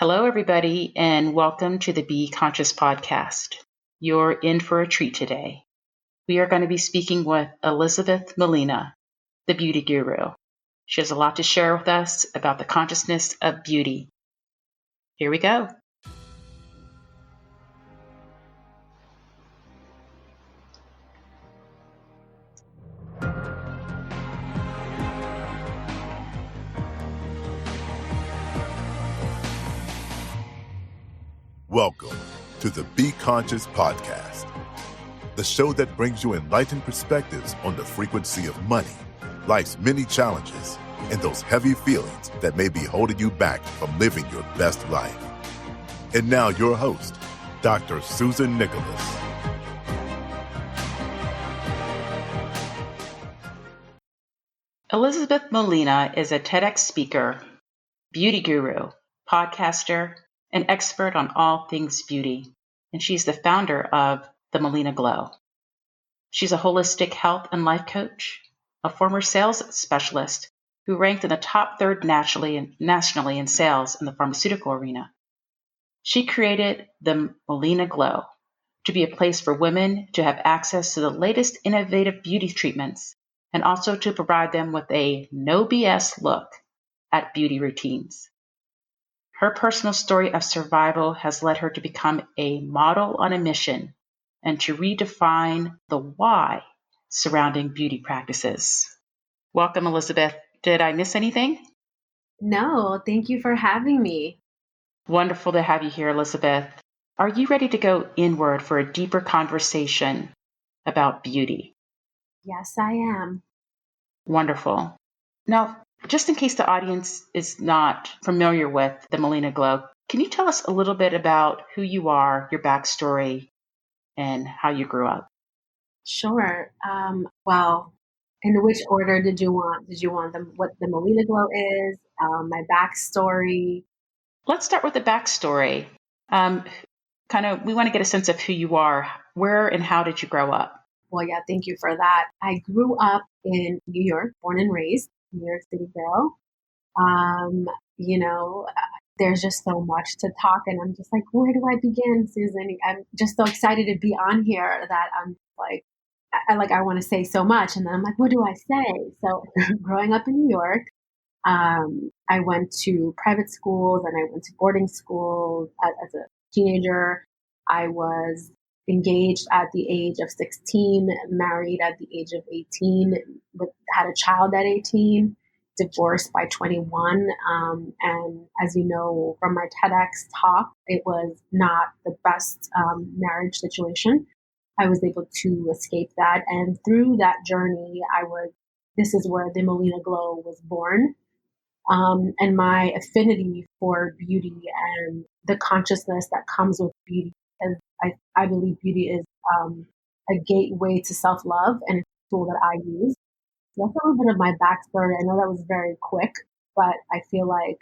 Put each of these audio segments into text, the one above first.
Hello, everybody, and welcome to the Be Conscious podcast. You're in for a treat today. We are going to be speaking with Elizabeth Molina, the beauty guru. She has a lot to share with us about the consciousness of beauty. Here we go. Welcome to the Be Conscious podcast, the show that brings you enlightened perspectives on the frequency of money, life's many challenges, and those heavy feelings that may be holding you back from living your best life. And now your host, Dr. Susan Nicholas. Elizabeth Molina is a TEDx speaker, beauty guru, podcaster, and expert on all things beauty, and she's the founder of the Molina Glow. She's a holistic health and life coach, a former sales specialist who ranked in the top third nationally in sales in the pharmaceutical arena. She created the Molina Glow to be a place for women to have access to the latest innovative beauty treatments and also to provide them with a no BS look at beauty routines. Her personal story of survival has led her to become a model on a mission and to redefine the why surrounding beauty practices. Welcome, Elizabeth. Did I miss anything? No, thank you for having me. Wonderful to have you here, Elizabeth. Are you ready to go inward for a deeper conversation about beauty? Yes, I am. Wonderful. Now, just in case the audience is not familiar with the Molina Glow, can you tell us a little bit about who you are, your backstory, and how you grew up? Sure. Well, in which order did you want? Did you want what the Molina Glow is? My backstory? Let's start with the backstory. We want to get a sense of who you are. Where and how did you grow up? Well, yeah, thank you for that. I grew up in New York, born and raised, New York City girl. Um, you know, there's just so much to talk, and I'm just like, where do I begin, Susan? I'm just so excited to be on here that I'm like, I want to say so much, and then I'm like, what do I say? So, growing up in New York, I went to private schools and I went to boarding schools as a teenager. I was engaged at the age of 16, married at the age of 18, had a child at 18, divorced by 21. And as you know from my TEDx talk, it was not the best marriage situation. I was able to escape that. And through that journey, this is where the Molina Glow was born. And my affinity for beauty and the consciousness that comes with beauty. Because I believe beauty is a gateway to self-love and it's a tool that I use. So that's a little bit of my backstory. I know that was very quick, but I feel like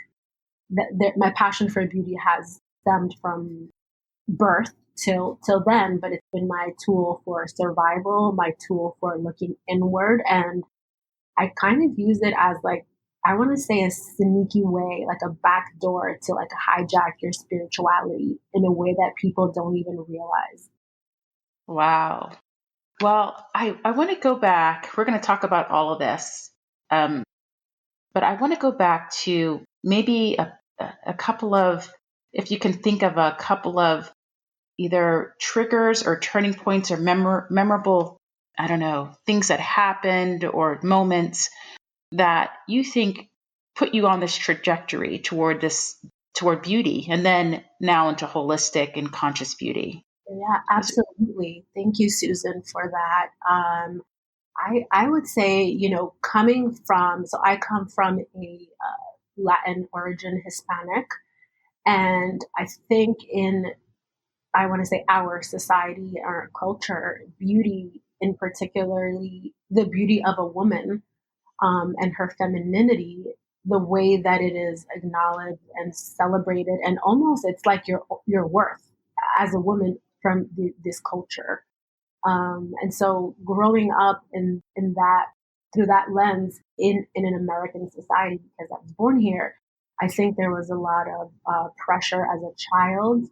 my passion for beauty has stemmed from birth till then, but it's been my tool for survival, my tool for looking inward, and I kind of use it as like, I want to say a sneaky way, like a back door to like hijack your spirituality in a way that people don't even realize. Wow. Well, I want to go back. We're going to talk about all of this. But I want to go back to maybe a couple of, if you can think of a couple of either triggers or turning points or memorable, I don't know, things that happened or moments that you think put you on this trajectory toward beauty and then now into holistic and conscious beauty. Yeah, absolutely. Thank you, Susan, for that. I would say, so I come from a Latin origin, Hispanic, and I think I want to say our society, our culture, beauty, in particularly the beauty of a woman and her femininity, the way that it is acknowledged and celebrated, and almost it's like your worth as a woman from this culture. And so growing up in that through that lens in an American society, because I was born here, I think there was a lot of pressure as a child,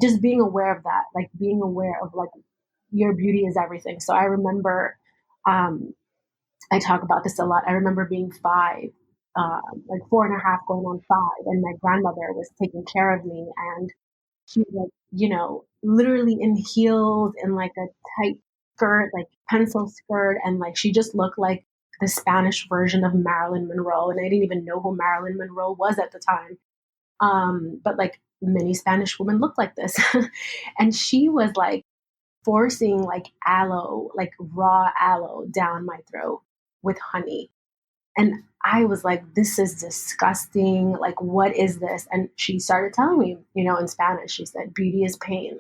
just being aware of that, like being aware of like your beauty is everything. So I remember, um, I talk about this a lot. I remember being five, like 4.5 going on five, and my grandmother was taking care of me, and she was like, literally in heels and like a tight skirt, like pencil skirt, and like she just looked like the Spanish version of Marilyn Monroe, and I didn't even know who Marilyn Monroe was at the time. But like many Spanish women look like this, and she was like forcing like aloe, like raw aloe down my throat with honey. And I was like, this is disgusting. Like, what is this? And she started telling me, in Spanish, she said, beauty is pain.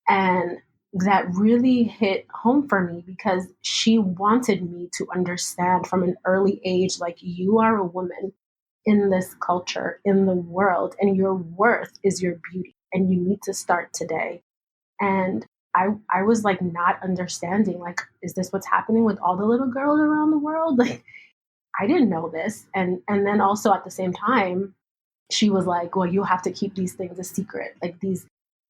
And that really hit home for me because she wanted me to understand from an early age, like, you are a woman in this culture, in the world, and your worth is your beauty. And you need to start today. And I was like not understanding, like, is this what's happening with all the little girls around the world? Like, I didn't know this. And then also at the same time, she was like, well, you have to keep these things a secret, like these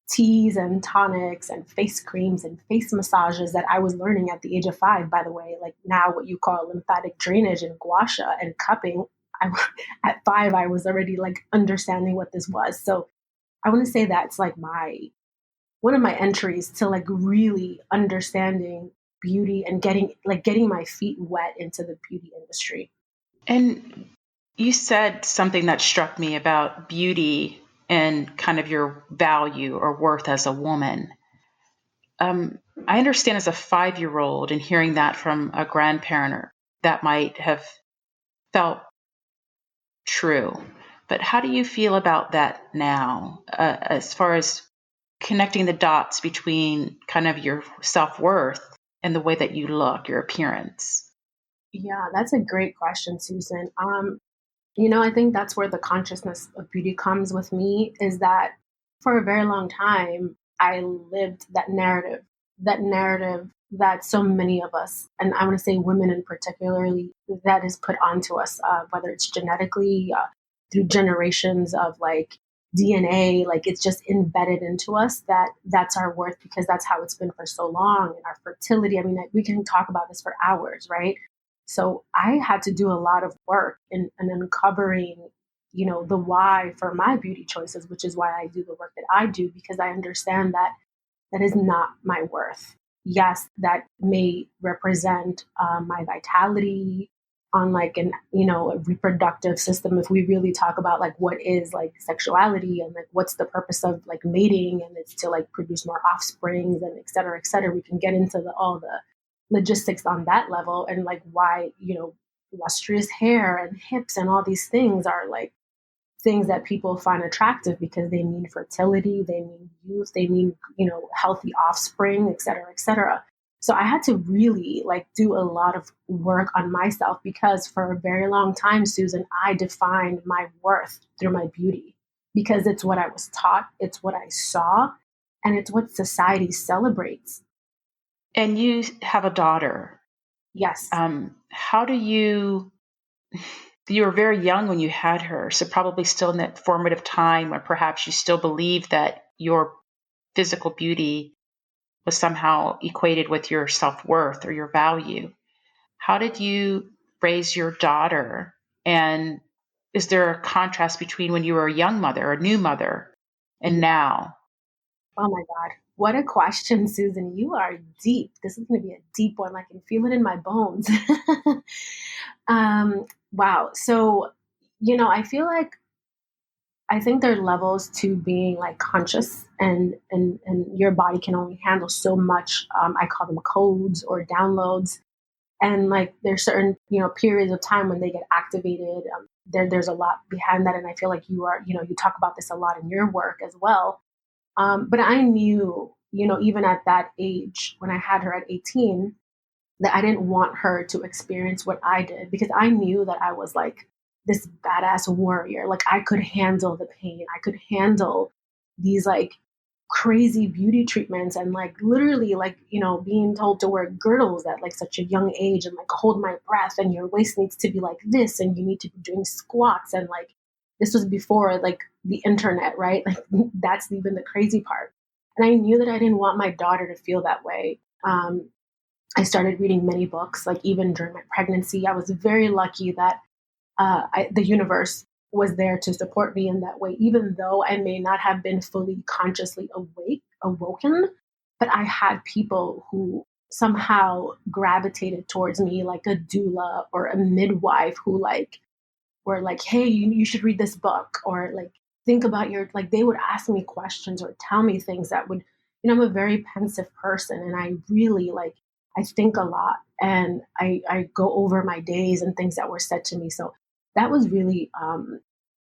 teas and tonics and face creams and face massages that I was learning at the age of five, by the way, like now what you call lymphatic drainage and gua sha and cupping. I, at five, I was already like understanding what this was. So I want to say that's like one of my entries to like really understanding beauty and getting my feet wet into the beauty industry. And you said something that struck me about beauty and kind of your value or worth as a woman. I understand as a 5-year-old and hearing that from a grandparent that might have felt true. But how do you feel about that now, as far as connecting the dots between kind of your self-worth and the way that you look, your appearance? Yeah, that's a great question, Susan. I think that's where the consciousness of beauty comes with me is that for a very long time, I lived that narrative that so many of us, and I want to say women in particularly, that is put onto us, whether it's genetically, through generations of like DNA, like it's just embedded into us that that's our worth because that's how it's been for so long. And our fertility, I mean, like, we can talk about this for hours, right? So I had to do a lot of work in uncovering, the why for my beauty choices, which is why I do the work that I do, because I understand that that is not my worth. Yes, that may represent my vitality on like a reproductive system. If we really talk about like what is like sexuality and like what's the purpose of like mating, and it's to like produce more offsprings and et cetera, et cetera. We can get into all the logistics on that level and like why, lustrous hair and hips and all these things are like things that people find attractive because they mean fertility, they mean youth, they mean, healthy offspring, et cetera, et cetera. So I had to really like do a lot of work on myself because for a very long time, Susan, I defined my worth through my beauty because it's what I was taught, it's what I saw, and it's what society celebrates. And you have a daughter. Yes. How do you were very young when you had her, so probably still in that formative time where perhaps you still believed that your physical beauty was somehow equated with your self-worth or your value. How did you raise your daughter? And is there a contrast between when you were a young mother, a new mother, and Yeah. now? Oh my God. What a question, Susan. You are deep. This is going to be a deep one. I can feel it in my bones. Wow. So, I feel like I think there are levels to being like conscious and your body can only handle so much. I call them codes or downloads. And like there's certain, periods of time when they get activated. There's a lot behind that. And I feel like you talk about this a lot in your work as well. But I knew, even at that age, when I had her at 18, that I didn't want her to experience what I did because I knew that I was like this badass warrior. Like I could handle the pain. I could handle these like crazy beauty treatments and like literally like, being told to wear girdles at like such a young age and like hold my breath and your waist needs to be like this and you need to be doing squats and like this was before like the internet, right? Like that's even the crazy part. And I knew that I didn't want my daughter to feel that way. I started reading many books, like even during my pregnancy. I was very lucky that the universe was there to support me in that way, even though I may not have been fully consciously awoken, but I had people who somehow gravitated towards me, like a doula or a midwife who like were like, hey, you should read this book, or like think about your, like they would ask me questions or tell me things that would, I'm a very pensive person and I really like, I think a lot and I go over my days and things that were said to me. So that was really,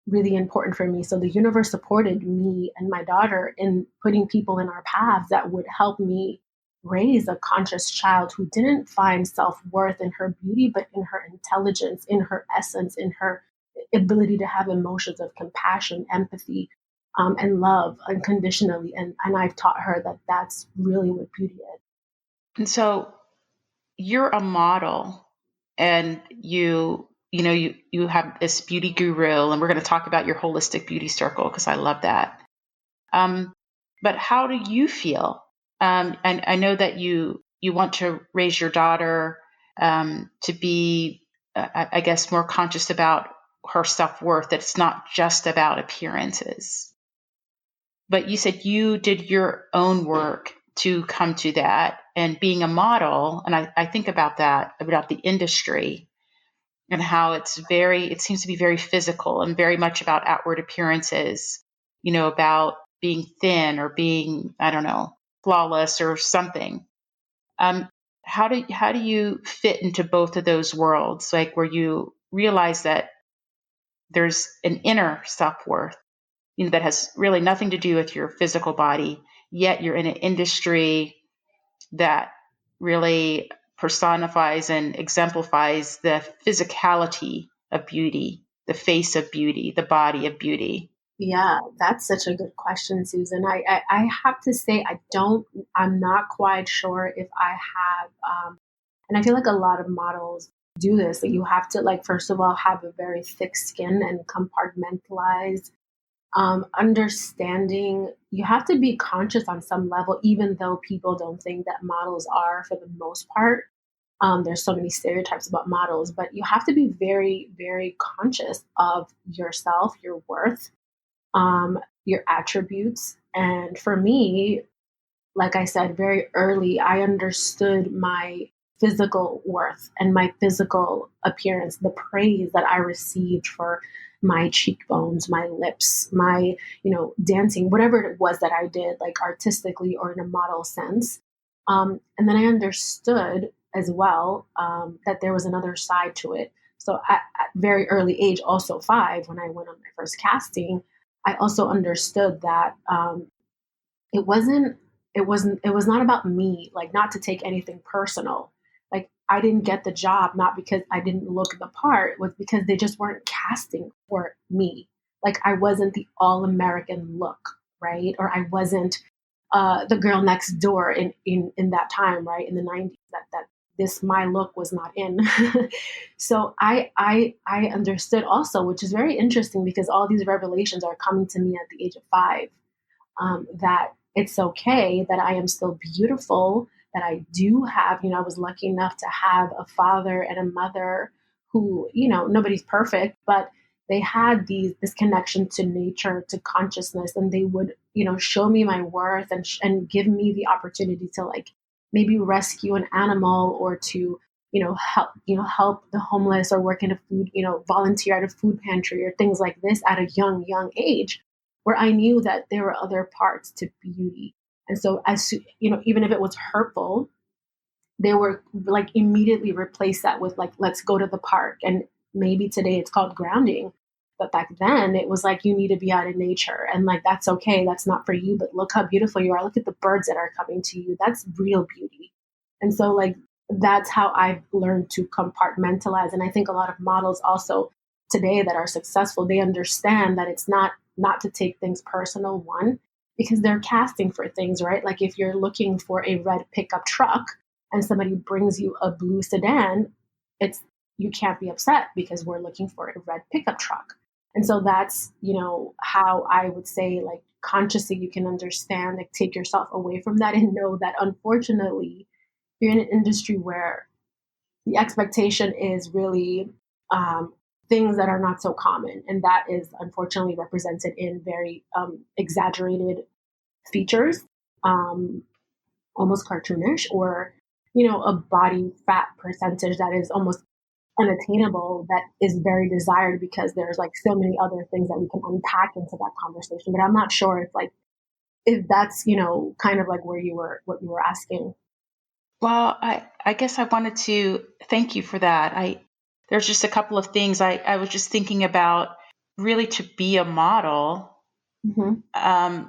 really important for me. So the universe supported me and my daughter in putting people in our paths that would help me raise a conscious child who didn't find self-worth in her beauty, but in her intelligence, in her essence, in her ability to have emotions of compassion, empathy, and love unconditionally. And I've taught her that that's really what beauty is. And so you're a model, and you have this beauty guru, and we're going to talk about your holistic beauty circle because I love that. But how do you feel? And I know that you want to raise your daughter to be, I guess, more conscious about her self-worth, that it's not just about appearances. But you said you did your own work to come to that, and being a model. And I think about that, about the industry and how it seems to be very physical and very much about outward appearances, about being thin or being, I don't know, flawless or something. How do you fit into both of those worlds? Like where you realize that there's an inner self-worth, that has really nothing to do with your physical body, yet you're in an industry that really personifies and exemplifies the physicality of beauty, the face of beauty, the body of beauty. Yeah, that's such a good question, Susan. I have to say, I'm not quite sure if I have, and I feel like a lot of models do this, that you have to, like, first of all, have a very thick skin and compartmentalize. Understanding, you have to be conscious on some level, even though people don't think that models are for the most part. There's so many stereotypes about models, but you have to be very, very conscious of yourself, your worth, your attributes. And for me, like I said, very early, I understood my physical worth and my physical appearance, the praise that I received for my cheekbones, my lips, my, dancing, whatever it was that I did, like artistically or in a model sense. And then I understood as well that there was another side to it. So at very early age, also 5, when I went on my first casting, I also understood that it wasn't it was not about me, like not to take anything personal. Like I didn't get the job not because I didn't look the part, it was because they just weren't casting for me. Like I wasn't the all American look, right? Or I wasn't the girl next door in that time, right? In the 90s, that this my look was not in. So I understood also, which is very interesting because all these revelations are coming to me at the age of 5, that it's okay, that I am still beautiful, that I do have, I was lucky enough to have a father and a mother who, nobody's perfect, but they had this connection to nature, to consciousness, and they would, show me my worth and give me the opportunity to like maybe rescue an animal or to, help the homeless or work in a food, volunteer at a food pantry or things like this at a young age, where I knew that there were other parts to beauty. And so even if it was hurtful, they were like immediately replace that with like, let's go to the park. And maybe today it's called grounding. But back then it was like, you need to be out in nature and like, that's okay. That's not for you, but look how beautiful you are. Look at the birds that are coming to you. That's real beauty. And so like, that's how I've learned to compartmentalize. And I think a lot of models also today that are successful, they understand that it's not to take things personal, one, because they're casting for things, right? Like if you're looking for a red pickup truck and somebody brings you a blue sedan, you can't be upset because we're looking for a red pickup truck. And so that's, how I would say, like, consciously you can understand, like, take yourself away from that and know that unfortunately you're in an industry where the expectation is really things that are not so common. And that is unfortunately represented in very exaggerated features, um, almost cartoonish, or, a body fat percentage that is almost unattainable, that is very desired, because there's like so many other things that we can unpack into that conversation. But I'm not sure if that's, kind of like what you were asking. Well, I guess I wanted to thank you for that. There's just a couple of things I was just thinking about. Really, to be a model, Mm-hmm.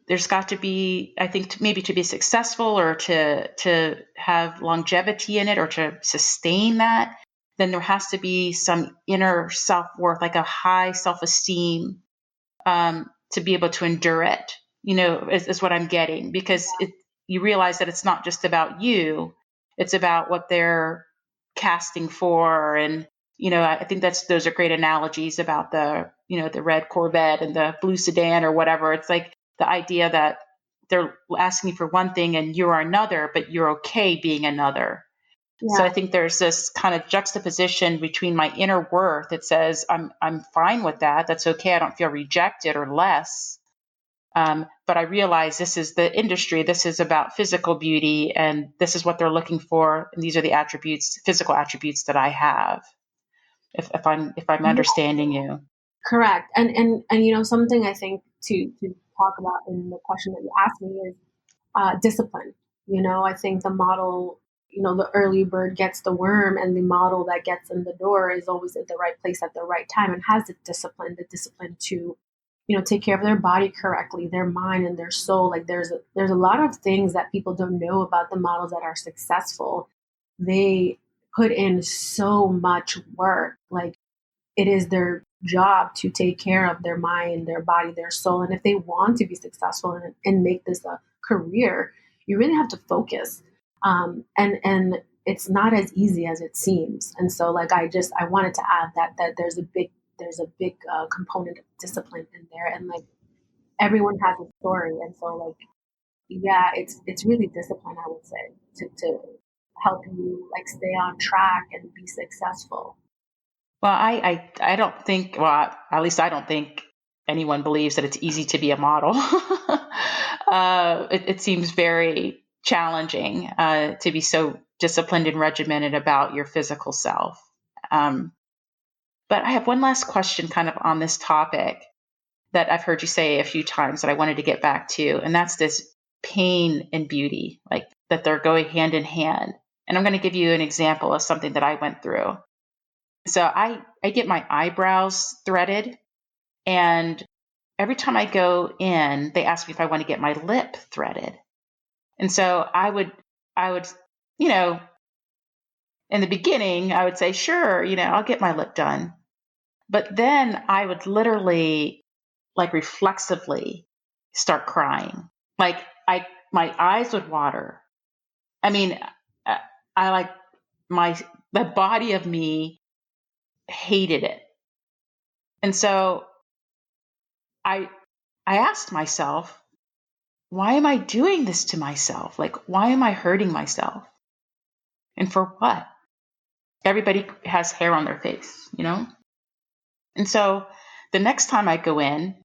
there's got to be, I think, maybe to be successful or to have longevity in it or to sustain that, then there has to be some inner self-worth, like a high self-esteem, to be able to endure it, is what I'm getting, because you realize that it's not just about you, it's about what they're casting for. And, I think those are great analogies about the red Corvette and the blue sedan or whatever. It's like the idea that they're asking you for one thing and you're another, but you're okay being another. So I Yeah. think there's this kind of juxtaposition between my inner worth. It says I'm fine with that. That's okay. I don't feel rejected or less. But I realize this is the industry. This is about physical beauty, and this is what they're looking for. And these are the physical attributes that I have. If I'm understanding you. Correct. And something I think to talk about in the question that you asked me is discipline. I think the model, the early bird gets the worm, and the model that gets in the door is always at the right place at the right time and has the discipline to, take care of their body correctly, their mind and their soul. Like, there's a lot of things that people don't know about the models that are successful. They put in so much work. Like, it is their job to take care of their mind, their body, their soul. And if they want to be successful and make this a career, you really have to focus. And it's not as easy as it seems. And so, like, I wanted to add that there's a big component of discipline in there, and like everyone has a story. And so, like, yeah, it's really discipline, I would say, to help you, like, stay on track and be successful. Well, I don't think, well, at least I don't think anyone believes that it's easy to be a model. It seems very challenging to be so disciplined and regimented about your physical self. Um, but I have one last question kind of on this topic that I've heard you say a few times that I wanted to get back to, and that's this pain and beauty, like that they're going hand in hand. And I'm going to give you an example of something that I went through. So I get my eyebrows threaded, and every time I go in, they ask me if I want to get my lip threaded. And so I would, you know, in the beginning, I would say, sure, I'll get my lip done. But then I would literally, like, reflexively start crying. Like, my eyes would water. I mean, I, I like the body of me hated it. And so I I asked myself, why am I doing this to myself? Like, why am I hurting myself? And for what? Everybody has hair on their face. And so the next time I go in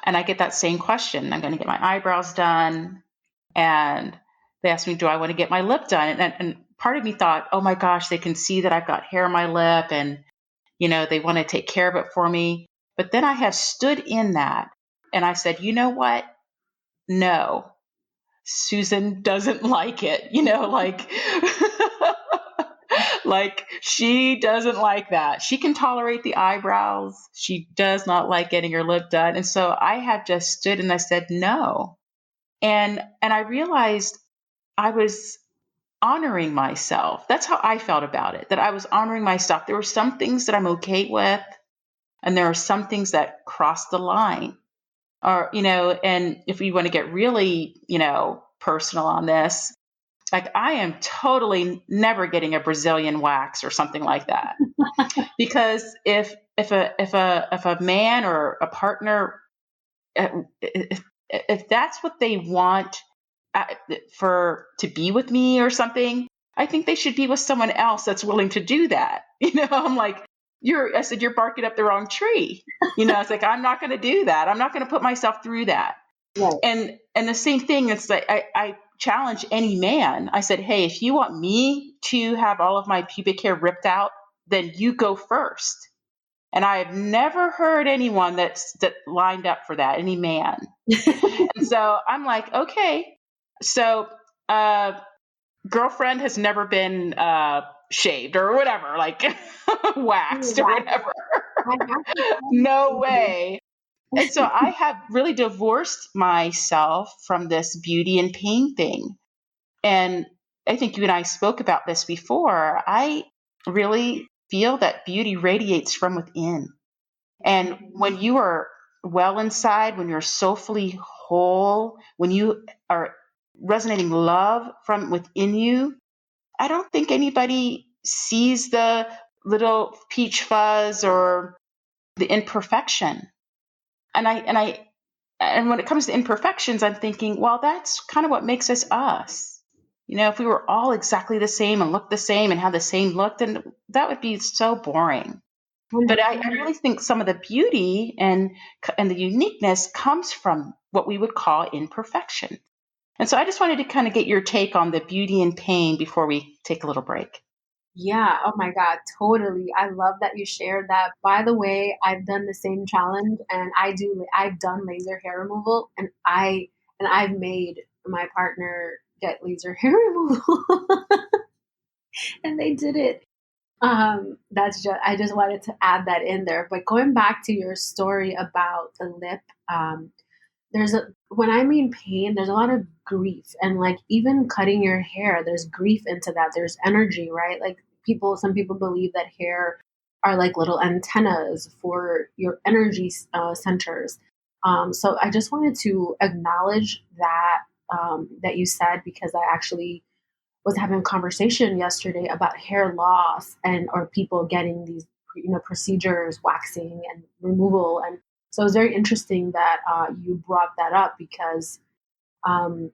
and I get that same question, I'm going to get my eyebrows done. And they asked me, do I want to get my lip done? And part of me thought, oh my gosh, they can see that I've got hair on my lip, and, they want to take care of it for me. But then I have stood in that and I said, you know what? No, Susan doesn't like it, like, like, she doesn't like that. She can tolerate the eyebrows. She does not like getting her lip done. And so I have just stood and I said, no. And I realized I was honoring myself. That's how I felt about it, that I was honoring myself. There were some things that I'm okay with, and there are some things that cross the line. Or, and if we want to get really, personal on this, like, I am totally never getting a Brazilian wax or something like that. Because if if a man or a partner, if that's what they want uh, for to be with me or something, I think they should be with someone else that's willing to do that. I'm like, I said, you're barking up the wrong tree. It's like, I'm not going to do that. I'm not going to put myself through that. Right. And the same thing, it's like, I challenge any man. I said, hey, if you want me to have all of my pubic hair ripped out, then you go first. And I have never heard anyone that lined up for that, any man. And so I'm like, okay. So, girlfriend has never been shaved or whatever, like waxed or whatever. No way. And so I have really divorced myself from this beauty and pain thing. And I think you and I spoke about this before. I really feel that beauty radiates from within. And when you are well inside, when you're soulfully whole, when you are resonating love from within you, I don't think anybody sees the little peach fuzz or the imperfection. And when it comes to imperfections, I'm thinking, well, that's kind of what makes us us. If we were all exactly the same and looked the same and had the same look, then that would be so boring. But I really think some of the beauty and the uniqueness comes from what we would call imperfection. And so I just wanted to kind of get your take on the beauty and pain before we take a little break. Yeah. Oh my God. Totally. I love that you shared that. By the way, I've done the same challenge, and I've done laser hair removal, and I've made my partner get laser hair removal and they did it. I just wanted to add that in there. But going back to your story about the lip, when I mean pain, there's a lot of grief, and like even cutting your hair, there's grief into that. There's energy, right? Like some people believe that hair are like little antennas for your energy centers. So I just wanted to acknowledge that that you said, because I actually was having a conversation yesterday about hair loss and or people getting these procedures, waxing and removal. And so it was very interesting that you brought that up, because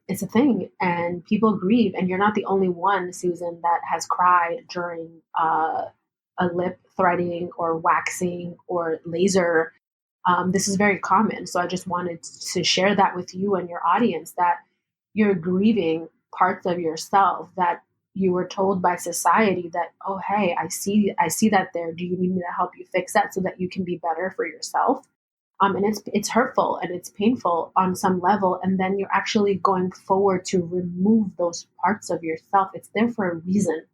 it's a thing and people grieve, and you're not the only one, Susan, that has cried during a lip threading or waxing or laser. This is very common. So I just wanted to share that with you and your audience, that you're grieving parts of yourself that you were told by society that, oh, hey, I see that there. Do you need me to help you fix that so that you can be better for yourself? And it's hurtful and it's painful on some level. And then you're actually going forward to remove those parts of yourself. It's there for a reason,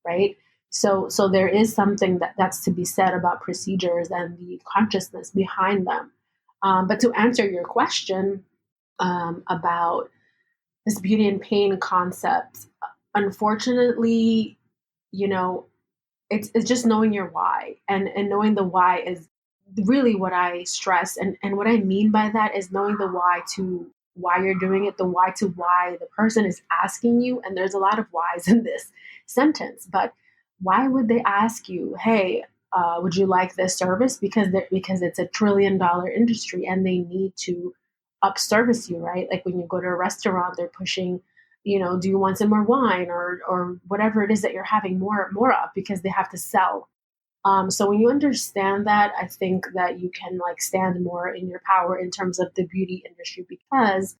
right? So there is something that's to be said about procedures and the consciousness behind them. But to answer your question about this beauty and pain concept, unfortunately, you know, it's just knowing your why, and knowing the why is really what I stress. And what I mean by that is knowing the why to why you're doing it, the why to why the person is asking you. And there's a lot of whys in this sentence, but why would they ask you, hey, would you like this service? Because it's $1 trillion industry and they need to up service you, right? Like when you go to a restaurant, they're pushing, do you want some more wine or whatever it is that you're having more of, because they have to sell. So when you understand that, I think that you can like stand more in your power in terms of the beauty industry, because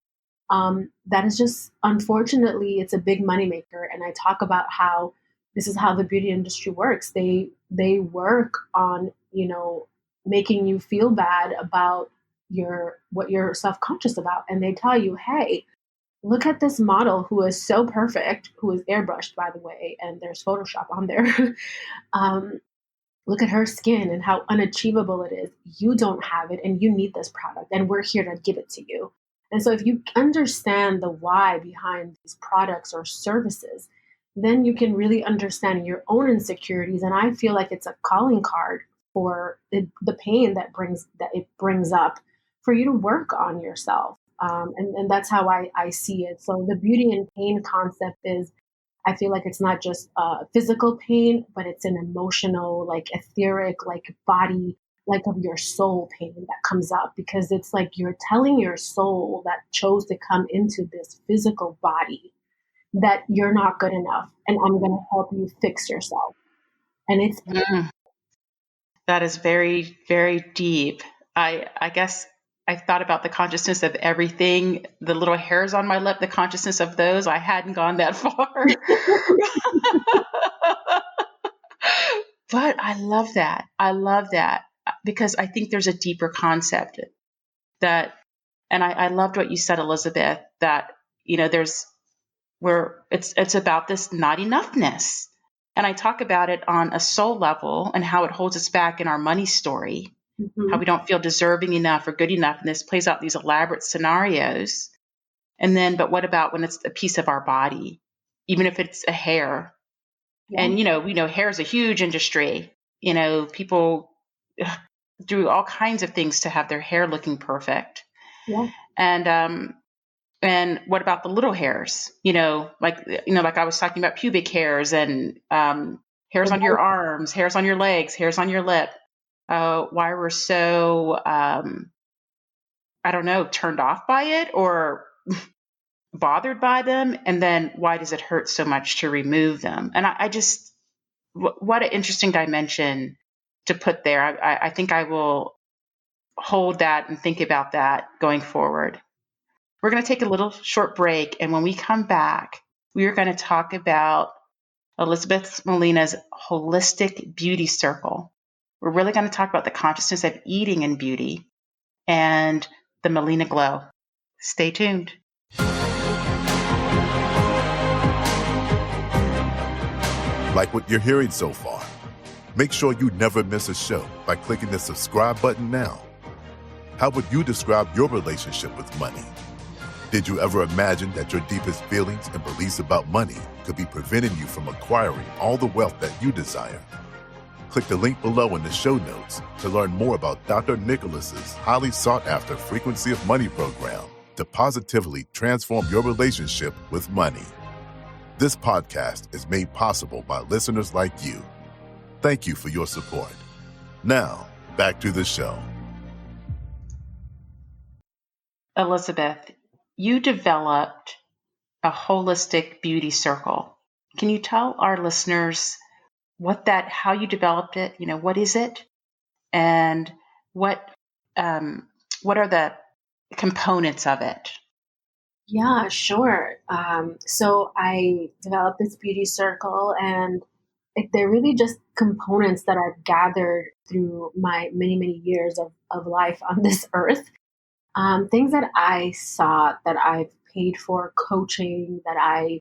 that is just, unfortunately, it's a big moneymaker. And I talk about how this is how the beauty industry works. They work on, making you feel bad about what you're self-conscious about. And they tell you, hey, look at this model who is so perfect, who is airbrushed, by the way, and there's Photoshop on there. Look at her skin and how unachievable it is. You don't have it and you need this product, and we're here to give it to you. And so if you understand the why behind these products or services, then you can really understand your own insecurities. And I feel like it's a calling card for the pain that it brings up, for you to work on yourself. And that's how I see it. So the beauty and pain concept is, I feel like it's not just physical pain, but it's an emotional, like etheric, like body like of your soul pain that comes up, because it's like you're telling your soul that chose to come into this physical body that you're not good enough and I'm going to help you fix yourself. And it's That is very, very deep. I guess I thought about the consciousness of everything, the little hairs on my lip, the consciousness of those. I hadn't gone that far. But I love that. I love that because I think there's a deeper concept that, and I loved what you said, Elizabeth, that, there's where it's about this not enoughness. And I talk about it on a soul level and how it holds us back in our money story, how we don't feel deserving enough or good enough. And this plays out these elaborate scenarios. And then, but what about when it's a piece of our body, even if it's a hair? yeah, And, we know hair is a huge industry. People do all kinds of things to have their hair looking perfect. yeah, And what about the little hairs? Like I was talking about pubic hairs and hairs on your arms, hairs on your legs, hairs on your lip. Why we're so, I don't know, turned off by it or bothered by them. And then why does it hurt so much to remove them? And I just, what an interesting dimension to put there. I think I will hold that and think about that going forward. We're going to take a little short break. And when we come back, we are going to talk about Elizabeth Molina's holistic beauty circle. We're really going to talk about the consciousness of eating and beauty and the Molina glow. Stay tuned. Like what you're hearing so far? Make sure you never miss a show by clicking the subscribe button now. How would you describe your relationship with money? Did you ever imagine that your deepest feelings and beliefs about money could be preventing you from acquiring all the wealth that you desire? Click the link below in the show notes to learn more about Dr. Nicholas's highly sought-after Frequency of Money program to positively transform your relationship with money. This podcast is made possible by listeners like you. Thank you for your support. Now, back to the show. Elizabeth, you developed a holistic beauty circle. Can you tell our listeners how you developed it? What is it? And what are the components of it? Yeah, sure. So I developed this beauty circle, and they're really just components that I've gathered through my many, many years of life on this earth. Things that I saw, that I've paid for, coaching that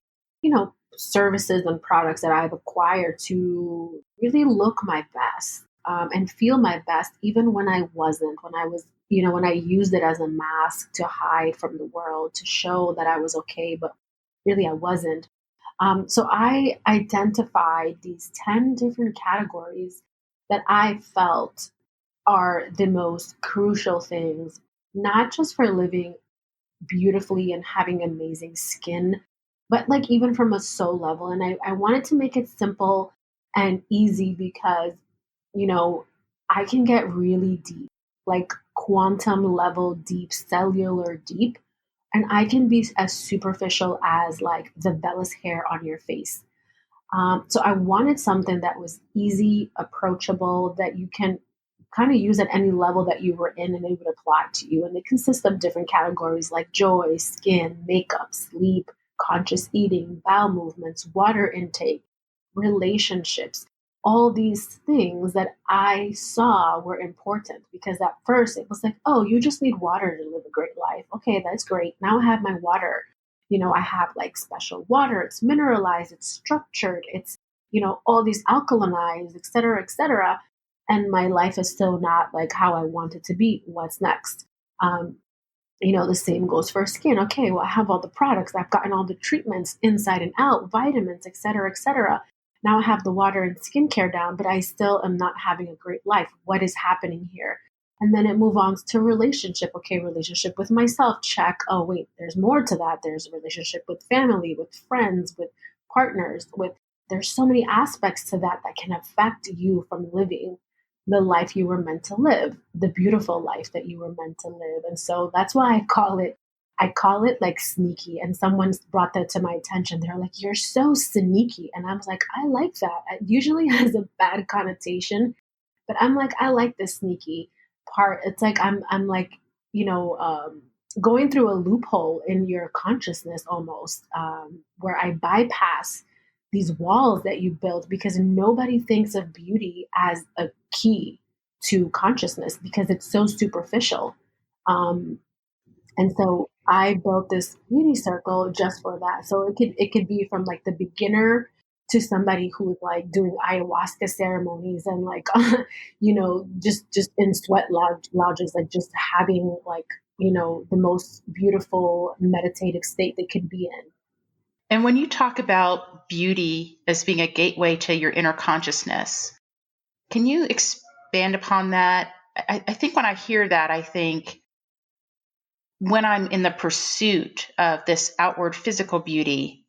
services and products that I've acquired to really look my best, and feel my best, even when I wasn't, when I was, when I used it as a mask to hide from the world, to show that I was okay, but really I wasn't. So I identified these 10 different categories that I felt are the most crucial things, not just for living beautifully and having amazing skin, but like even from a soul level. And I wanted to make it simple and easy because, you know, I can get really deep, like quantum level deep, cellular deep. And I can be as superficial as like the vellus hair on your face. So I wanted something that was easy, approachable, that you can kind of use at any level that you were in and it would apply to you. And they consist of different categories like joy, skin, makeup, sleep, conscious eating, bowel movements, water intake, relationships, all these things that I saw were important, because at first it was like, oh, you just need water to live a great life. Okay, that's great. Now I have my water. I have like special water. It's mineralized, it's structured, it's, all these alkalinized, et cetera, et cetera. And my life is still not like how I want it to be. What's next? The same goes for skin. Okay, well, I have all the products. I've gotten all the treatments inside and out, vitamins, et cetera, et cetera. Now I have the water and skincare down, but I still am not having a great life. What is happening here? And then it moves on to relationship. Okay, relationship with myself, check. Oh, wait, there's more to that. There's a relationship with family, with friends, with partners, there's so many aspects to that that can affect you from living. the life you were meant to live, the beautiful life that you were meant to live. And so that's why I call it like sneaky. And someone's brought that to my attention. They're like, "You're so sneaky." And I was like, I like that. It usually has a bad connotation, but I'm like, I like the sneaky part. It's like I'm like, you know, going through a loophole in your consciousness almost, where I bypass these walls that you built, because nobody thinks of beauty as a key to consciousness because it's so superficial. Um, and so I built this beauty circle just for that. So it could be from like the beginner to somebody who's like doing ayahuasca ceremonies and like just in lodges, like just having like the most beautiful meditative state they could be in. And when you talk about beauty as being a gateway to your inner consciousness, can you expand upon that? I think when I hear that, I think when I'm in the pursuit of this outward physical beauty,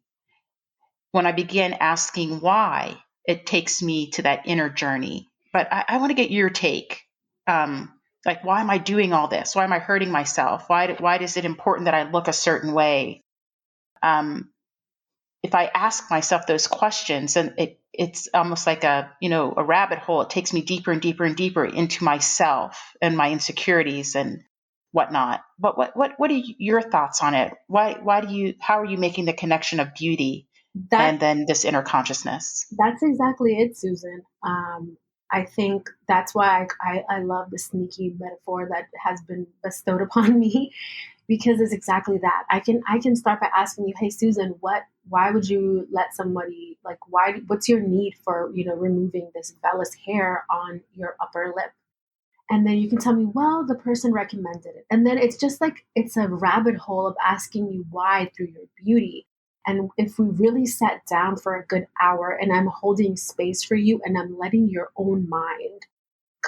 when I begin asking why, it takes me to that inner journey. But I want to get your take. Like, why am I doing all this? Why am I hurting myself? Why is it important that I look a certain way? If I ask myself those questions, and it's almost like a rabbit hole. It takes me deeper and deeper and deeper into myself and my insecurities and whatnot. But what are your thoughts on it? How are you making the connection of beauty That and then this inner consciousness? That's exactly it, Susan. I think that's why I love the sneaky metaphor that has been bestowed upon me, because it's exactly that. I can start by asking you, "Hey, Susan, why would you let somebody, like, what's your need for removing this vellus hair on your upper lip?" And then you can tell me, "Well, the person recommended it." And then it's just like it's a rabbit hole of asking you why through your beauty. And if we really sat down for a good hour and I'm holding space for you and I'm letting your own mind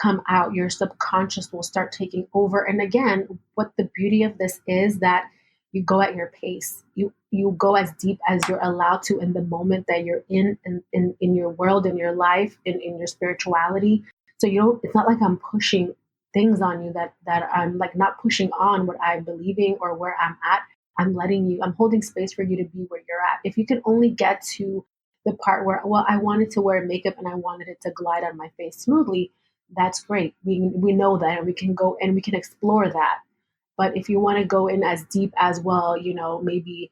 come out, your subconscious will start taking over. And again, what the beauty of this is that you go at your pace. You go as deep as you're allowed to in the moment that you're in your world, in your life, in your spirituality. So you don't it's not like I'm pushing things on you that I'm like not pushing on what I'm believing or where I'm at. I'm holding space for you to be where you're at. If you can only get to the part where, well, I wanted to wear makeup and I wanted it to glide on my face smoothly, that's great. We know that, and we can go and we can explore that. But if you want to go in as deep as well, maybe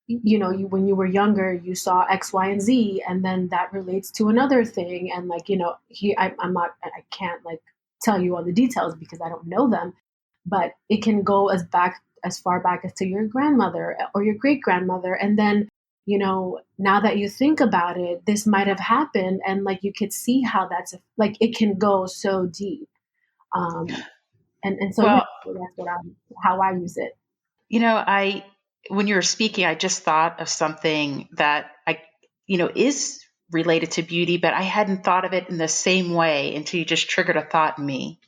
when you were younger, you saw X, Y, and Z, and then that relates to another thing. And like, I can't like tell you all the details because I don't know them, but it can go as far back as to your grandmother or your great grandmother. And then, now that you think about it, this might have happened. And like, you could see how like, it can go so deep. Um, and so, yeah, Well, so how I use it. I when you were speaking, I just thought of something that is related to beauty, but I hadn't thought of it in the same way until you just triggered a thought in me.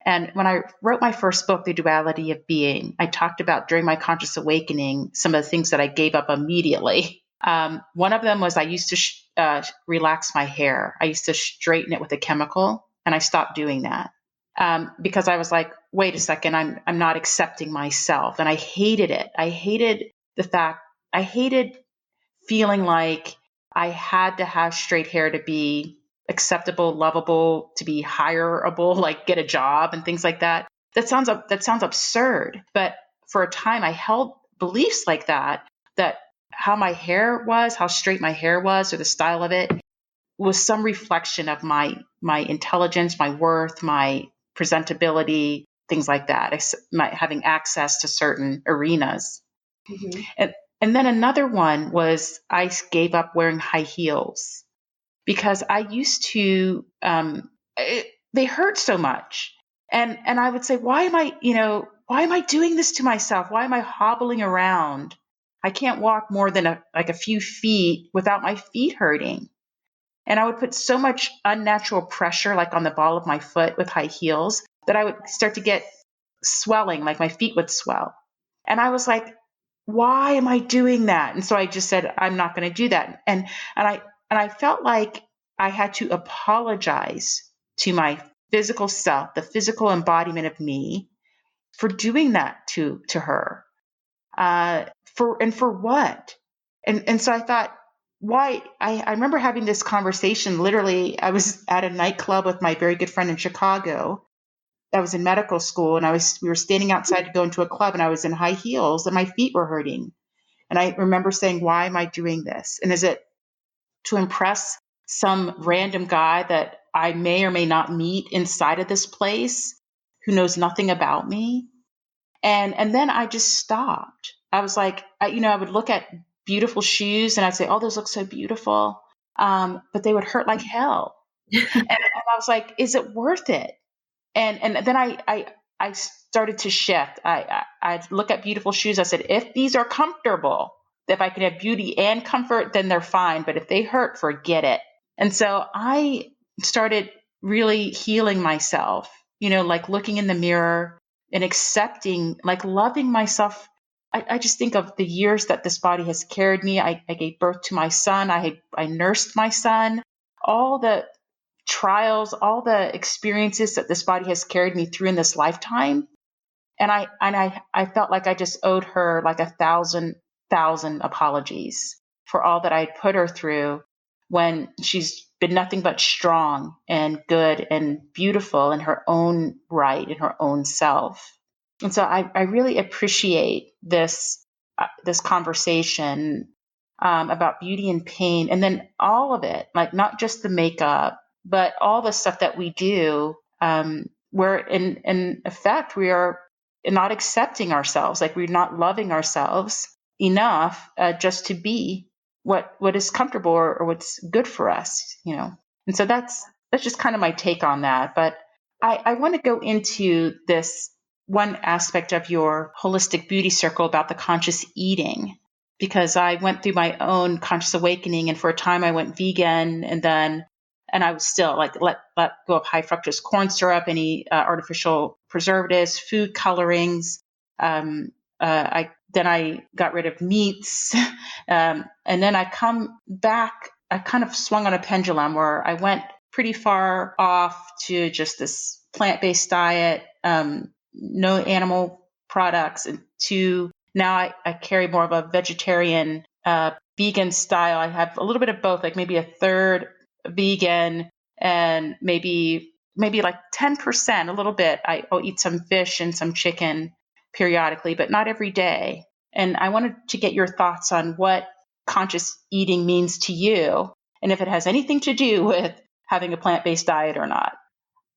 And when I wrote my first book, The Duality of Being, I talked about during my conscious awakening some of the things that I gave up immediately. One of them was I used to relax my hair. I used to straighten it with a chemical, and I stopped doing that because I was like, wait a second, I'm not accepting myself, and I hated it. I hated feeling like I had to have straight hair to be acceptable, lovable, to be hireable, like get a job and things like that. That sounds absurd. But for a time I held beliefs like that how my hair was, how straight my hair was, or the style of it was some reflection of my intelligence, my worth, my presentability, things like that, my having access to certain arenas. Hmm. And and then another one was I gave up wearing high heels because I used to they hurt so much. And I would say, why am I doing this to myself? Why am I hobbling around? I can't walk more than a few feet without my feet hurting. And I would put so much unnatural pressure like on the ball of my foot with high heels that I would start to get swelling, like my feet would swell. And I was like, why am I doing that? And so I just said, I'm not going to do that. And I felt like I had to apologize to my physical self, the physical embodiment of me, for doing that to her. For what? And so I thought, why? I remember having this conversation. Literally, I was at a nightclub with my very good friend in Chicago. I was in medical school, and we were standing outside to go into a club, and I was in high heels, and my feet were hurting. And I remember saying, why am I doing this? And is it to impress some random guy that I may or may not meet inside of this place who knows nothing about me? And then I just stopped. I was like, I would look at beautiful shoes and I'd say, oh, those look so beautiful. But they would hurt like hell. And I was like, is it worth it? And then I started to shift. I'd look at beautiful shoes. I said, if these are comfortable, if I can have beauty and comfort, then they're fine. But if they hurt, forget it. And so I started really healing myself, like looking in the mirror and accepting, like loving myself. I just think of the years that this body has carried me. I gave birth to my son. I nursed my son. All the trials, all the experiences that this body has carried me through in this lifetime. And I felt like I just owed her like 1,000 apologies for all that I'd put her through, when she's been nothing but strong and good and beautiful in her own right, in her own self. And so I really appreciate this conversation about beauty and pain, and then all of it, like not just the makeup, but all the stuff that we do, where in effect we are not accepting ourselves, like we're not loving ourselves enough, just to be what is comfortable or what's good for us, And so that's just kind of my take on that. But I want to go into this one aspect of your holistic beauty circle about the conscious eating, because I went through my own conscious awakening, and for a time I went vegan, and I was still like let go of high fructose corn syrup, any artificial preservatives, food colorings. I got rid of meats, and then I come back. I kind of swung on a pendulum where I went pretty far off to just this plant-based diet, no animal products, and to now I carry more of a vegetarian, vegan style. I have a little bit of both, like maybe a third vegan and maybe like 10%, a little bit. I'll eat some fish and some chicken periodically, but not every day. And I wanted to get your thoughts on what conscious eating means to you, and if it has anything to do with having a plant-based diet or not.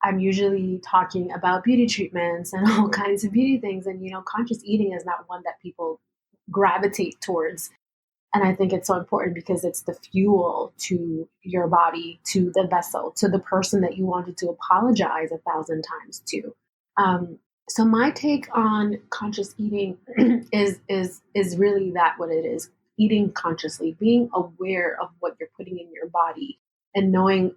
I'm usually talking about beauty treatments and all kinds of beauty things. And, conscious eating is not one that people gravitate towards. And I think it's so important because it's the fuel to your body, to the vessel, to the person that you wanted to apologize 1,000 times to. So my take on conscious eating is really that what it is: eating consciously, being aware of what you're putting in your body, and knowing,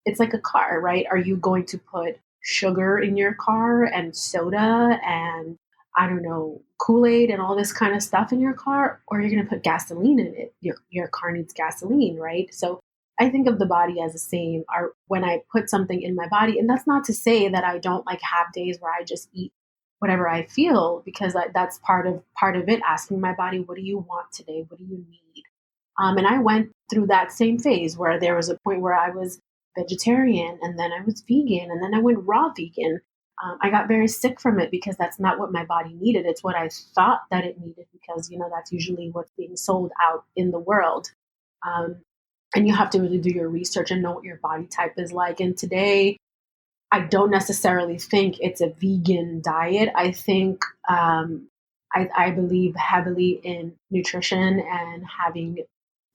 it's like a car, right? Are you going to put sugar in your car and soda and, I don't know, Kool-Aid and all this kind of stuff in your car, or you're going to put gasoline in it? Your car needs gasoline, right? So I think of the body as the same. When I put something in my body, and that's not to say that I don't like have days where I just eat whatever I feel, because that's part of it. Asking my body, what do you want today? What do you need? And I went through that same phase where there was a point where I was vegetarian, and then I was vegan, and then I went raw vegan. I got very sick from it because that's not what my body needed. It's what I thought that it needed, because, that's usually what's being sold out in the world. And you have to really do your research and know what your body type is like. And today, I don't necessarily think it's a vegan diet. I think I believe heavily in nutrition and having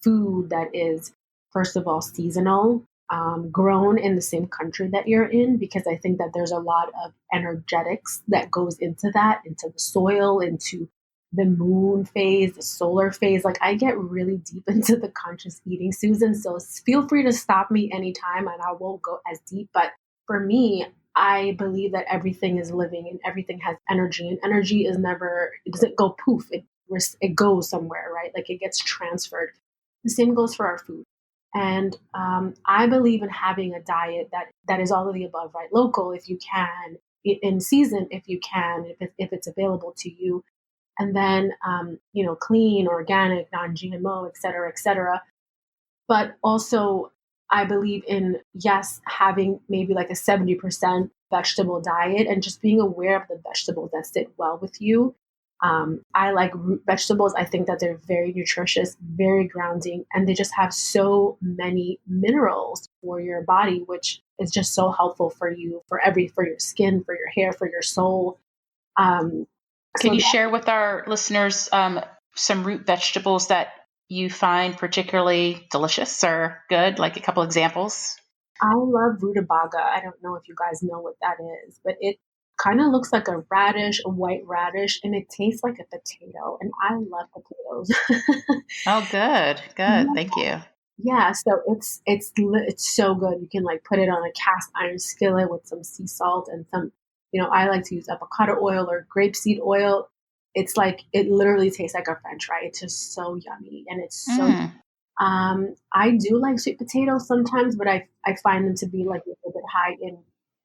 food that is, first of all, seasonal, grown in the same country that you're in, because I think that there's a lot of energetics that goes into that, into the soil, into the moon phase, the solar phase. Like, I get really deep into the conscious eating, Susan. So feel free to stop me anytime and I won't go as deep. But for me, I believe that everything is living and everything has energy, and energy is never, it doesn't go poof. It goes somewhere, right? Like, it gets transferred. The same goes for our food. And I believe in having a diet that is all of the above, right? Local, if you can, in season, if you can, if it's available to you, and then clean, organic, non-GMO, et cetera, et cetera. But also, I believe in, yes, having maybe like a 70% vegetable diet and just being aware of the vegetables that sit well with you. I like root vegetables. I think that they're very nutritious, very grounding, and they just have so many minerals for your body, which is just so helpful for you, for your skin, for your hair, for your soul. Um, Can so you share with our listeners some root vegetables that you find particularly delicious or good, like a couple examples? I love rutabaga. I don't know if you guys know what that is, but it kind of looks like a radish, a white radish, and it tastes like a potato. And I love potatoes. Oh, good. Good. Yeah, Thank you. yeah. So it's so good. You can like put it on a cast iron skillet with some sea salt and some, I like to use avocado oil or grapeseed oil. It's like it literally tastes like a French fry. It's just so yummy, and it's so Mm. I do like sweet potatoes sometimes, but I find them to be like a little bit high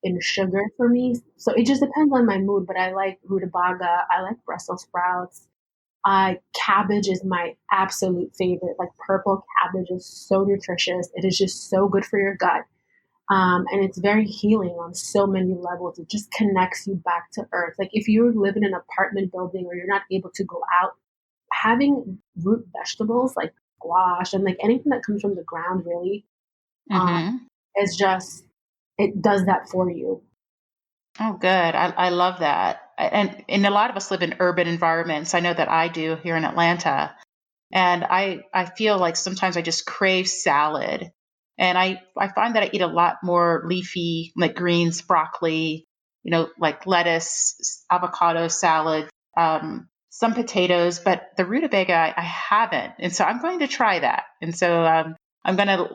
in sugar for me. So it just depends on my mood. But I like rutabaga. I like Brussels sprouts. Cabbage is my absolute favorite. Like purple cabbage is so nutritious. It is just so good for your gut. And it's very healing on so many levels. It just connects you back to earth. Like if you live in an apartment building or you're not able to go out, having root vegetables like squash and like anything that comes from the ground really um, Hmm. is just it does that for you. Oh, good. I love that. And a lot of us live in urban environments. I know that I do here in Atlanta. And I feel like sometimes I just crave salad. And I find that I eat a lot more leafy, like greens, broccoli, like lettuce, avocado salad, some potatoes, but the rutabaga I haven't. And so I'm going to try that. And so I'm going to,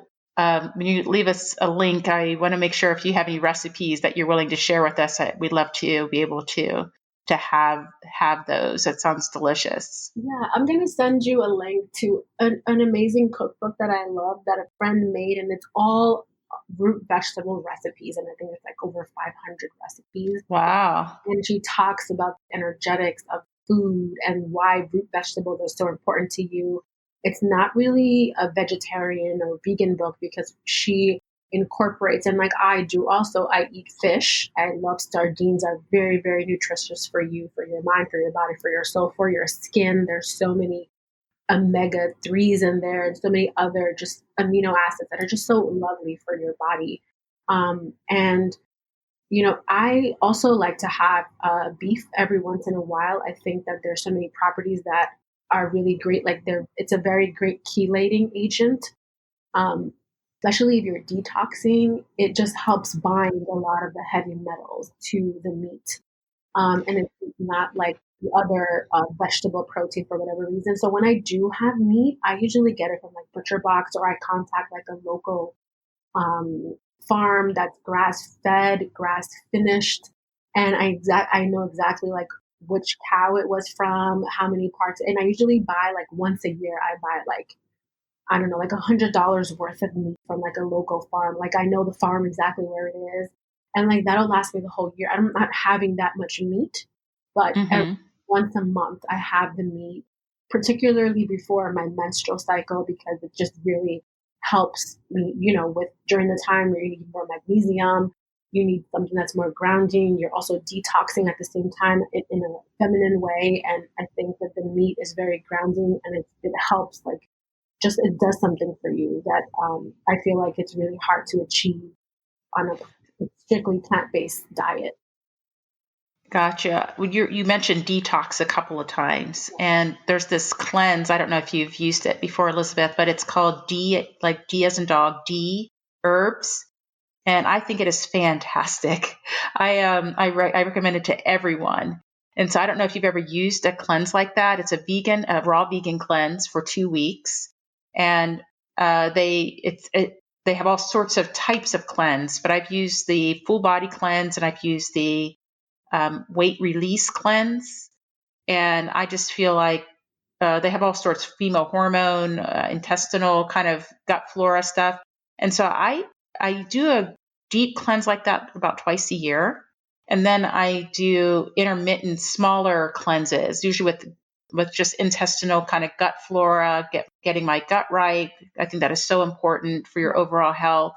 when you leave us a link, I want to make sure if you have any recipes that you're willing to share with us, we'd love to be able to have those. That sounds delicious. Yeah, I'm gonna send you a link to an amazing cookbook that I love that a friend made, and it's all root vegetable recipes, and I think it's like over 500 recipes. Wow. And she talks about the energetics of food and why root vegetables are so important to you. It's not really a vegetarian or vegan book because she incorporates, and like I do also, I eat fish. I love sardines, are very, very nutritious for you, for your mind, for your body, for your soul, for your skin. There's so many omega 3s in there and so many other just amino acids that are just so lovely for your body. And I also like to have beef every once in a while. I think that there's so many properties that are really great. Like it's a very great chelating agent, um, especially if you're detoxing. It just helps bind a lot of the heavy metals to the meat, and it's not like the other vegetable protein for whatever reason. So when I do have meat, I usually get it from like butcher box or I contact like a local farm that's grass fed, grass finished, and I know exactly like which cow it was from, how many parts, and I usually buy like once a year. I buy like I don't know, like $100 worth of meat from like a local farm. Like I know the farm exactly where it is, and like that'll last me the whole year. I'm not having that much meat, but Hmm. once a month I have the meat, particularly before my menstrual cycle because it just really helps me. With during the time where you need more magnesium, you need something that's more grounding. You're also detoxing at the same time in a feminine way, and I think that the meat is very grounding and it helps like just it does something for you that I feel like it's really hard to achieve on a strictly plant-based diet. Gotcha. Well, you mentioned detox a couple of times, and there's this cleanse. I don't know if you've used it before, Elizabeth, but it's called like D as in dog, D herbs, and I think it is fantastic. I recommend it to everyone. And so I don't know if you've ever used a cleanse like that. It's a raw vegan cleanse for 2 weeks, and they have all sorts of types of cleanse. But I've used the full body cleanse, and I've used the weight release cleanse. And I just feel like they have all sorts of female hormone, intestinal kind of gut flora stuff. And so I do a deep cleanse like that about twice a year. And then I do intermittent, smaller cleanses, usually with just intestinal kind of gut flora, getting my gut right. I think that is so important for your overall health.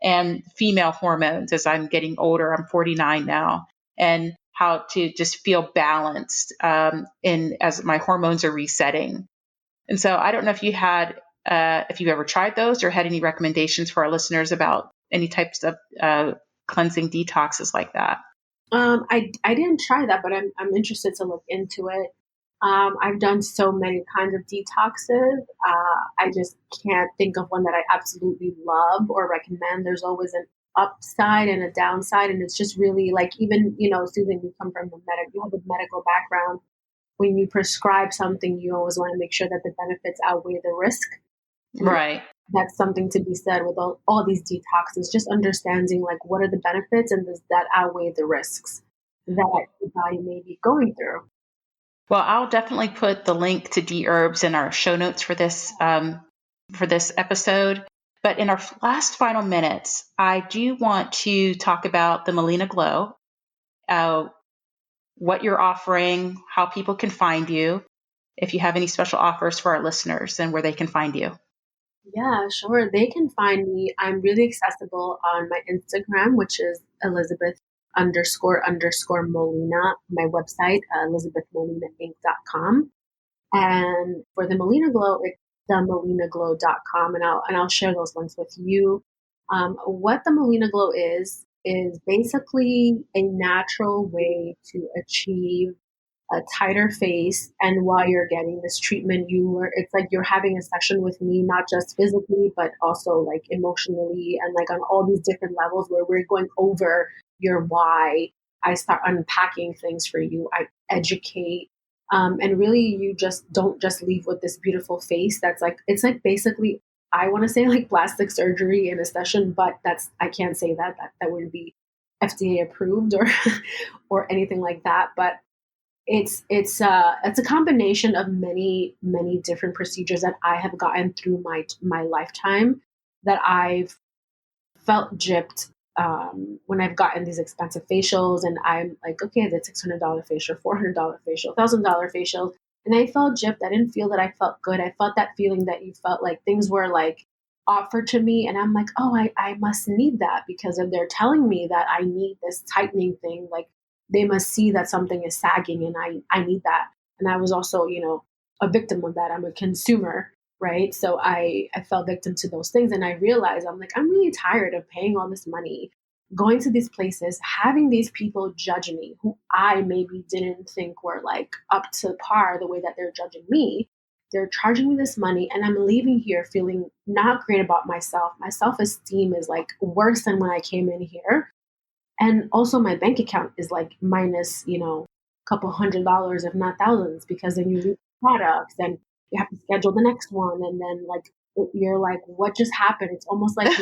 And female hormones as I'm getting older. I'm 49 now, and how to just feel balanced in as my hormones are resetting. And so I don't know if you've ever tried those or had any recommendations for our listeners about any types of cleansing detoxes like that. I didn't try that, but I'm interested to look into it. I've done so many kinds of detoxes. I just can't think of one that I absolutely love or recommend. There's always an upside and a downside, and it's just really like, even, Susan, you come from you have a medical background. When you prescribe something, you always want to make sure that the benefits outweigh the risk. Right. That's something to be said with all these detoxes, just understanding like what are the benefits and does that outweigh the risks that the body may be going through. Well, I'll definitely put the link to D-Herbs in our show notes for this episode. But in our last final minutes, I do want to talk about the Molina Glow, what you're offering, how people can find you, if you have any special offers for our listeners, and where they can find you. Yeah, sure. They can find me. I'm really accessible on my Instagram, which is Elizabeth__Molina. My website, ElizabethMolinaInc.com. And for the Molina Glow, it's themolinaglow.com. And I'll share those links with you. What the Molina Glow is basically a natural way to achieve a tighter face. And while you're getting this treatment, it's like you're having a session with me, not just physically, but also like emotionally and like on all these different levels where we're going over your why. I start unpacking things for you. I educate. And really, you just don't just leave with this beautiful face. It's like basically, I want to say like plastic surgery in a session, but I can't say that wouldn't be FDA approved or or anything like that. But it's a combination of many different procedures that I have gotten through my lifetime that I've felt gypped when I've gotten these expensive facials, and I'm like, okay, the $600 facial, $400 facial, $1,000 facial, and I felt gypped. I didn't feel that I felt good. I felt that feeling that you felt like things were like offered to me, and I'm like, oh, I must need that because if they're telling me that I need this tightening thing, like they must see that something is sagging, and I need that. And I was also, a victim of that. I'm a consumer, right? So I fell victim to those things. And I realized I'm like, I'm really tired of paying all this money, going to these places, having these people judge me who I maybe didn't think were like up to par the way that they're judging me. They're charging me this money and I'm leaving here feeling not great about myself. My self-esteem is like worse than when I came in here. And also my bank account is like minus, a couple $100, if not thousands, because then you lose products and you have to schedule the next one. And then like, you're like, what just happened? It's almost like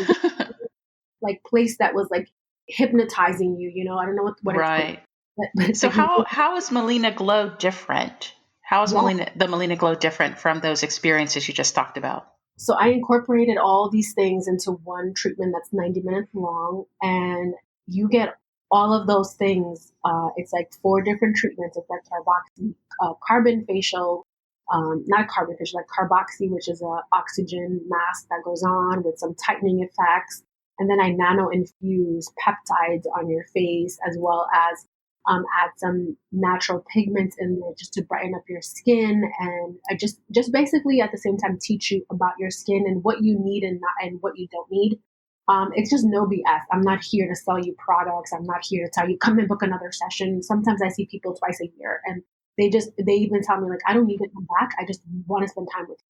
like place that was like hypnotizing you, I don't know what Right. but So how is Molina Glow different? How is yeah. the Molina Glow different from those experiences you just talked about? So I incorporated all these things into one treatment that's 90 minutes long, and you get all of those things. It's like 4 different treatments. It's like carbon facial, not carbon facial, like carboxy, which is a oxygen mask that goes on with some tightening effects. And then I nano infuse peptides on your face, as well as add some natural pigments in there just to brighten up your skin. And I just basically at the same time teach you about your skin and what you need and what you don't need. It's just no BS. I'm not here to sell you products. I'm not here to tell you, come and book another session. Sometimes I see people twice a year and they even tell me like, I don't need to come back. I just want to spend time with you.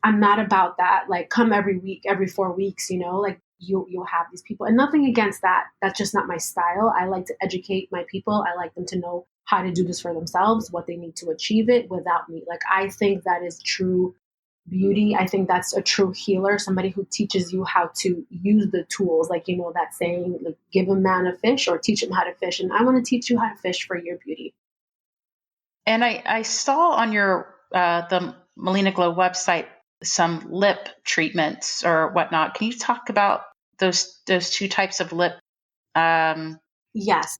I'm not about that. Like come every week, every 4 weeks, like you'll have these people, and nothing against that. That's just not my style. I like to educate my people. I like them to know how to do this for themselves, what they need to achieve it without me. Like, I think that is true beauty. I think that's a true healer, somebody who teaches you how to use the tools. Like, that saying, like, give a man a fish or teach him how to fish. And I want to teach you how to fish for your beauty. And I saw on your the Molina Glow website some lip treatments or whatnot. Can you talk about those two types of lip um, Yes.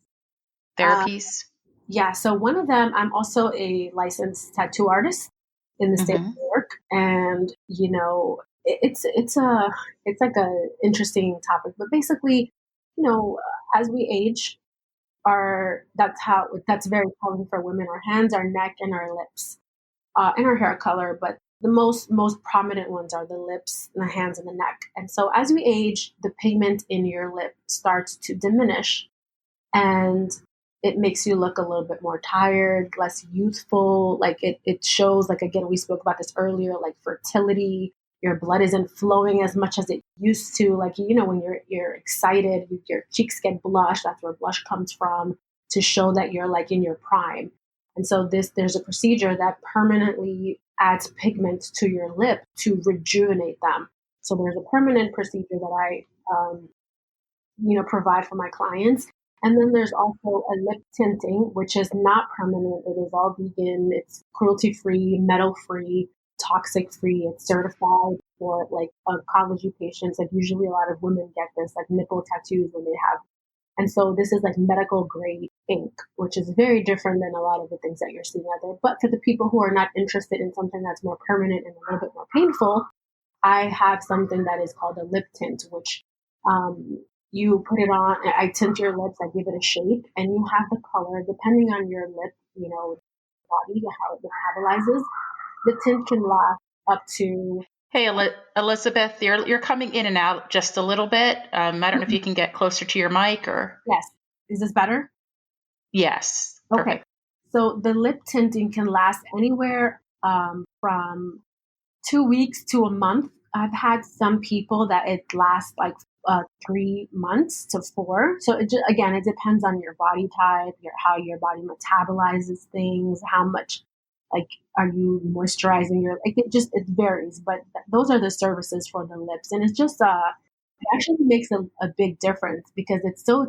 Uh, therapies? yeah. So one of them, I'm also a licensed tattoo artist in the state of Mm-hmm. New York, and it's like a interesting topic. But basically, as we age, that's very common for women. Our hands, our neck, and our lips, and our hair color. But the most prominent ones are the lips, and the hands, and the neck. And so as we age, the pigment in your lip starts to diminish, and it makes you look a little bit more tired, less youthful. Like it shows, like, again, we spoke about this earlier, like fertility. Your blood isn't flowing as much as it used to. Like, when you're excited, your cheeks get blush. That's where blush comes from, to show that you're like in your prime. And so there's a procedure that permanently adds pigment to your lip to rejuvenate them. So there's a permanent procedure that I provide for my clients. And then there's also a lip tinting, which is not permanent. It is all vegan. It's cruelty free, metal free, toxic free. It's certified for like oncology patients. Like usually a lot of women get this, like nipple tattoos when they have. And so this is like medical grade ink, which is very different than a lot of the things that you're seeing out there. But for the people who are not interested in something that's more permanent and a little bit more painful, I have something that is called a lip tint, which you put it on. I tint your lips. I give it a shape, and you have the color depending on your lip, body, how it metabolizes. The tint can last up to. Hey, Elizabeth, you're coming in and out just a little bit. I don't know if you can get closer to your mic or. Yes. Is this better? Yes, Okay. perfect. So the lip tinting can last anywhere from 2 weeks to a month. I've had some people that it lasts like 3 months to 4. So again, it depends on your body type, how your body metabolizes things, how much like are you moisturizing your like it varies. But those are the services for the lips, and it's just it actually makes a big difference because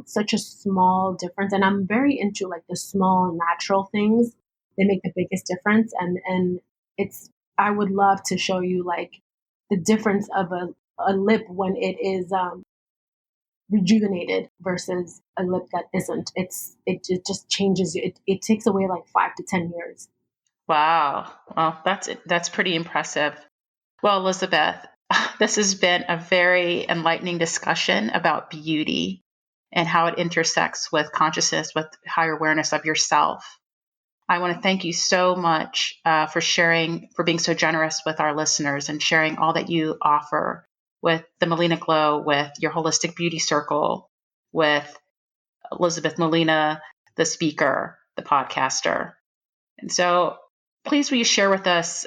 such a small difference. And I'm very into like the small natural things. They make the biggest difference, and it's I would love to show you like the difference of a lip when it is rejuvenated versus a lip that isn't. It just changes you. It takes away like 5 to 10 years. Wow. Well, that's pretty impressive. Well, Elizabeth, this has been a very enlightening discussion about beauty and how it intersects with consciousness, with higher awareness of yourself. I want to thank you so much for sharing, for being so generous with our listeners and sharing all that you offer with the Molina Glow, with your holistic beauty circle, with Elizabeth Molina, the speaker, the podcaster. And so please will you share with us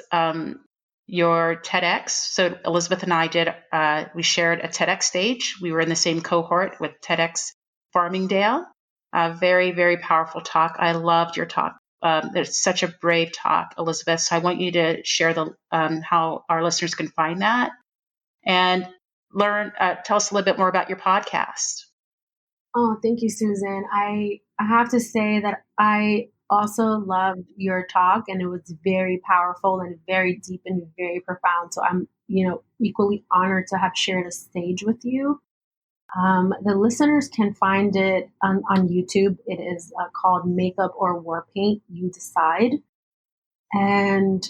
your TEDx? So Elizabeth and I we shared a TEDx stage. We were in the same cohort with TEDx Farmingdale. A very, very powerful talk. I loved your talk. It's such a brave talk, Elizabeth. So I want you to share how our listeners can find that and tell us a little bit more about your podcast. Oh, thank you, Susan. I have to say that I also loved your talk, and it was very powerful and very deep and very profound. So I'm, equally honored to have shared a stage with you. The listeners can find it on YouTube. It is called Makeup or War Paint, You Decide. And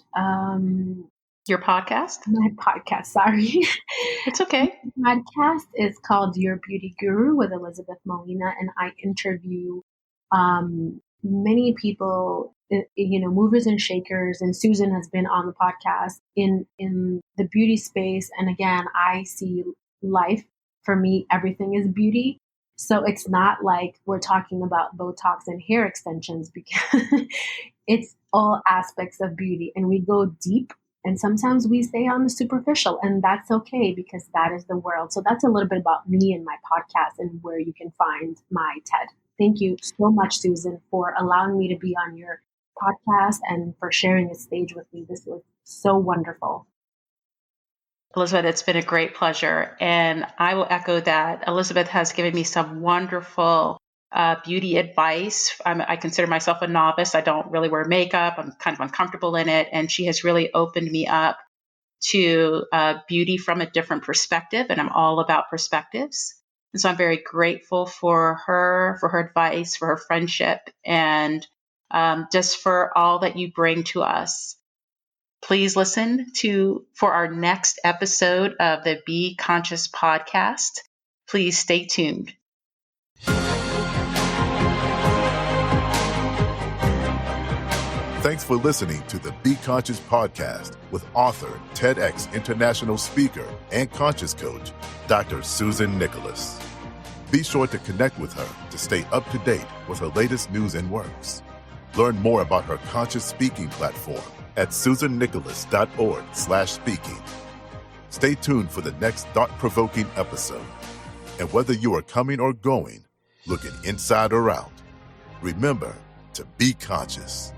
Your podcast? my podcast, sorry. It's okay. Podcast is called Your Beauty Guru with Elizabeth Molina, and I interview many people, movers and shakers. And Susan has been on the podcast in the beauty space. And again, I see life. For me, everything is beauty. So it's not like we're talking about Botox and hair extensions because it's all aspects of beauty, and we go deep, and sometimes we stay on the superficial, and that's okay because that is the world. So that's a little bit about me and my podcast and where you can find my TED. Thank you so much, Susan, for allowing me to be on your podcast and for sharing the stage with me. This was so wonderful. Elizabeth, it's been a great pleasure. And I will echo that. Elizabeth has given me some wonderful beauty advice. I consider myself a novice. I don't really wear makeup. I'm kind of uncomfortable in it. And she has really opened me up to beauty from a different perspective. And I'm all about perspectives. And so I'm very grateful for her advice, for her friendship, and just for all that you bring to us. Please listen for our next episode of the Be Conscious podcast. Please stay tuned. Thanks for listening to the Be Conscious podcast with author, TEDx international speaker, and conscious coach, Dr. Susan Nicholas. Be sure to connect with her to stay up to date with her latest news and works. Learn more about her conscious speaking platform at susannicholas.org/speaking. Stay tuned for the next thought-provoking episode. And whether you are coming or going, looking inside or out, remember to be conscious.